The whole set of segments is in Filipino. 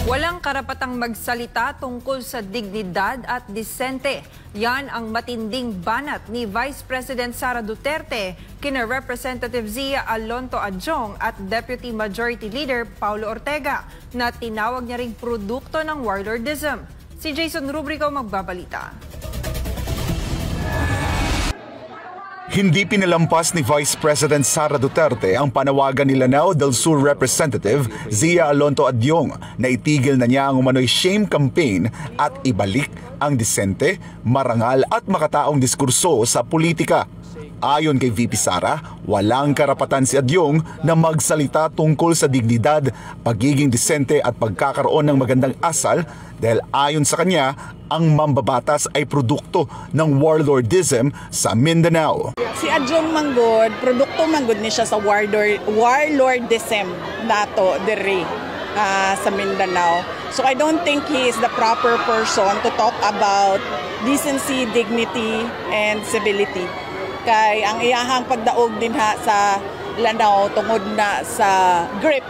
Walang karapatang magsalita tungkol sa dignidad at disente. Yan ang matinding banat ni Vice President Sara Duterte kina Representative Zia Alonto Adjong at Deputy Majority Leader Paulo Ortega na tinawag niya ring produkto ng warlordism. Si Jason Rubrico magbabalita. Hindi pinalampas ni Vice President Sara Duterte ang panawagan ni Lanao del Sur Representative Zia Alonto Adjong na itigil na niya ang umano'y shame campaign at ibalik ang disente, marangal at makataong diskurso sa politika. Ayon kay VP Sara, walang karapatan si Adjong na magsalita tungkol sa dignidad, pagiging disente at pagkakaroon ng magandang asal dahil ayon sa kanya, ang mambabatas ay produkto ng warlordism sa Mindanao. Si Adjong manggod, produkto manggod ni siya sa warlordism nato diri sa Mindanao. So I don't think he is the proper person to talk about decency, dignity, and civility. Kay ang iyahang pagdaog din ha sa Lanao tungod na sa grip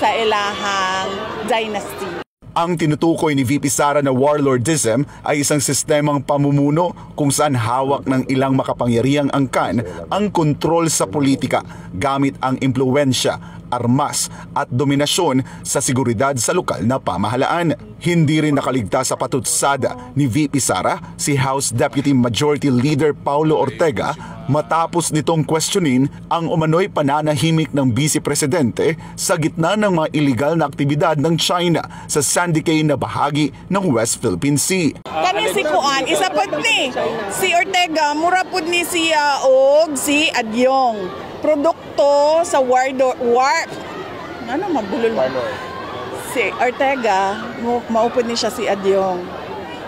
sa ilahang dynasty. Ang tinutukoy ni VP Sara na warlordism ay isang sistemang pamumuno kung saan hawak ng ilang makapangyarihang angkan ang kontrol sa politika gamit ang impluwensya, armas at dominasyon sa seguridad sa lokal na pamahalaan. Hindi rin nakaligtas sa patutsada ni VP Sara si House Deputy Majority Leader Paulo Ortega matapos nitong questionin ang umano'y pananahimik ng Vice Presidente sa gitna ng mga iligal na aktibidad ng China sa Sandy Cay na bahagi ng West Philippine Sea. Kani si Kuan, isa pod ni si Ortega, mura pod ni siya og si Adjong. Produkto sa si Ortega, maupod ni siya si Adjong.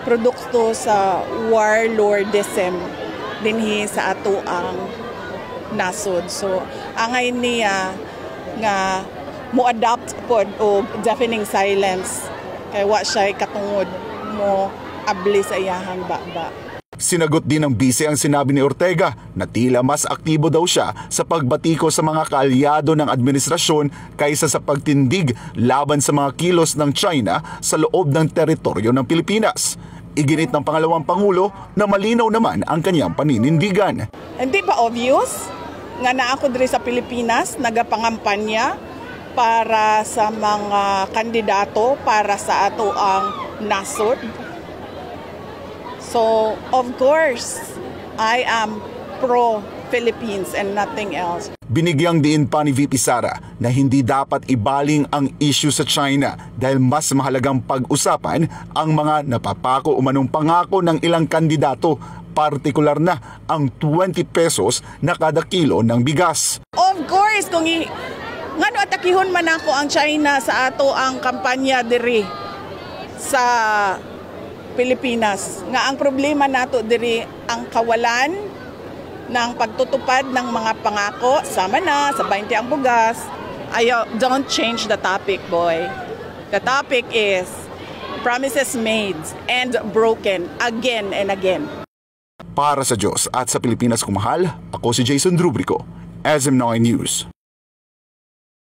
Produkto sa warlordism dinhi sa ato ang nasod. So angay niya nga mo-adapt pod og deafening silence kay wa siya katungod mo abli sa iyahang baba. Sinagot din ng bise ang sinabi ni Ortega na tila mas aktibo daw siya sa pagbatiko sa mga kaalyado ng administrasyon kaysa sa pagtindig laban sa mga kilos ng China sa loob ng teritoryo ng Pilipinas. Iginit ng pangalawang Pangulo na malinaw naman ang kanyang paninindigan. Hindi ba obvious nga na ako diri sa Pilipinas nagapangampanya para sa mga kandidato para sa ato ang nasod? So, of course, I am pro-Philippines and nothing else. Binigyang diin pa ni VP Sara na hindi dapat ibaling ang issue sa China dahil mas mahalagang pag-usapan ang mga napapako umanong pangako ng ilang kandidato, partikular na ang 20 pesos na kada kilo ng bigas. Of course, kung ngano atakihon man ako ang China sa ato ang kampanya diri sa Pilipinas. Nga ang problema nato diri ang kawalan ng pagtutupad ng mga pangako sama na sa 20 ang bugas. Don't change the topic, boy. The topic is promises made and broken again and again. Para sa Diyos at sa Pilipinas kumahal, ako si Jason Rubrico, SM9 News.